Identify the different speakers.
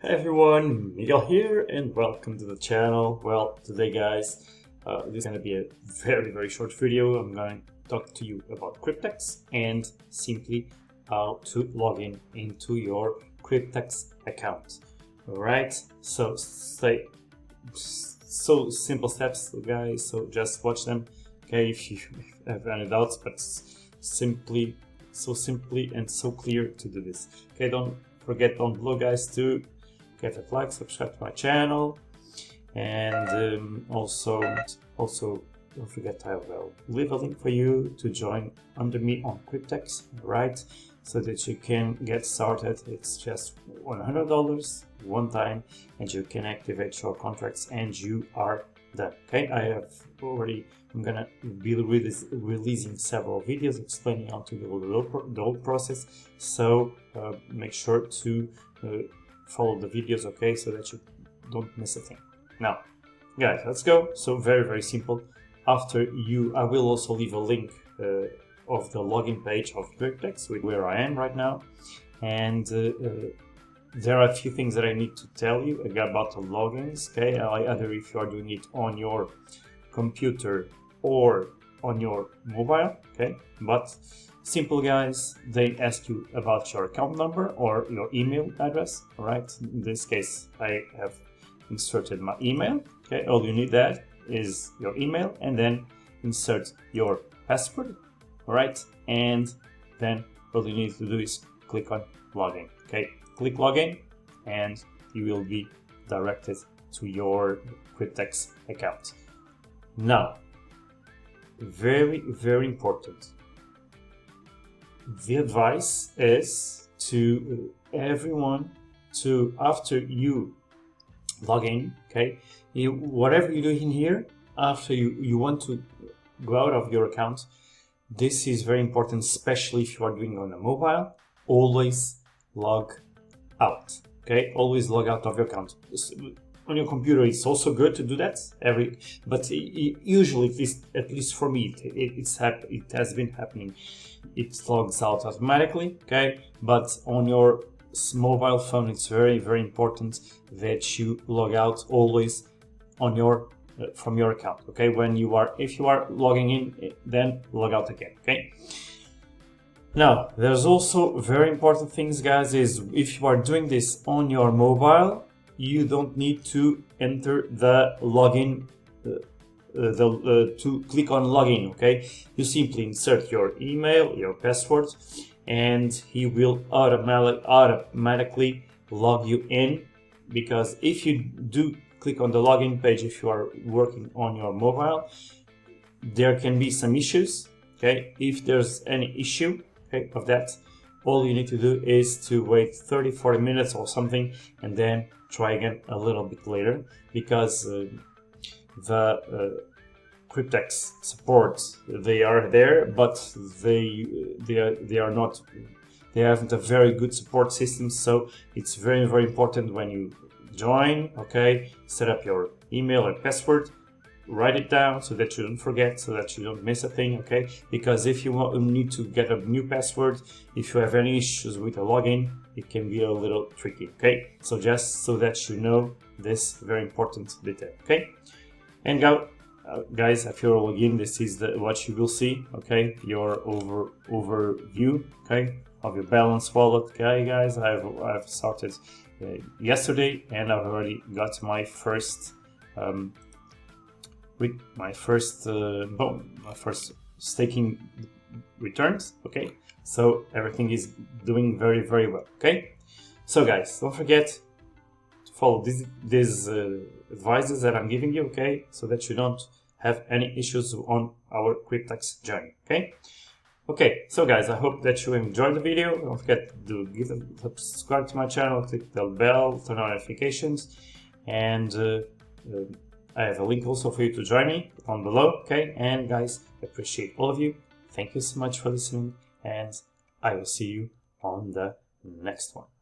Speaker 1: Hey everyone, Miguel here and welcome to the channel. Well, today guys, this is going to be a very short video. I'm going to talk to you about Cryptex and simply how to log in into your Cryptex account. Alright, so simple steps guys, so just watch them, okay, if you have any doubts, but simply and so clear to do this. Okay, don't forget down below guys to get a like, subscribe to my channel, and also don't forget I will leave a link for you to join under me on Cryptex, right? So that you can get started. It's just $100 one time, and you can activate your contracts, and you are done. Okay, I'm gonna be releasing several videos explaining how to do the whole process. So make sure to follow the videos, okay, so that you don't miss a thing. Now guys, let's go. So very simple. After I will also leave a link of the login page of Cryptex where I am right now, and there are a few things that I need to tell you about the logins, okay, either if you are doing it on your computer or on your mobile, okay. But simple guys, they ask you about your account number or your email address. All right, in this case I have inserted my email, okay. All you need that is your email, and then insert your password, all right, and then all you need to do is click on login. Okay, click login and you will be directed to your Cryptex account. Now, very important, the advice is to everyone to, after you log in, okay, whatever you do in here, after you want to go out of your account, this is very important, especially if you are doing on a mobile. Always log out, okay, always log out of your account. On your computer it's also good to do that, but usually, at least for me, it has been happening, it logs out automatically, okay. But on your mobile phone it's very important that you log out always on your from your account, okay. If you are logging in, then log out again, okay. Now there's also very important things guys, is if you are doing this on your mobile, you don't need to enter the login to click on login, okay. You simply insert your email, your password, and he will automatically log you in. Because if you do click on the login page, if you are working on your mobile, there can be some issues, okay. If there's any issue, okay, of that, all you need to do is to wait 30-40 minutes or something, and then try again a little bit later, because the Cryptex support, they are there, but they haven't a very good support system. So it's very important when you join, okay, set up your email or password, write it down so that you don't forget, so that you don't miss a thing, okay. Because if you need to get a new password, if you have any issues with a login, it can be a little tricky, okay. So just so that you know this very important detail, okay. And guys, if you're logged in, this is what you will see, okay, your overview, okay, of your balance wallet. Okay guys, I've started yesterday, and I've already got my first staking returns, okay. So everything is doing very well, okay. So guys, don't forget to follow these advices that I'm giving you, okay, so that you don't have any issues on our Cryptex journey, okay. Okay, so guys, I hope that you enjoyed the video. Don't forget to subscribe to my channel, click the bell, turn on notifications, and I have a link also for you to join me down below, okay. And guys, I appreciate all of you. Thank you so much for listening, and I will see you on the next one.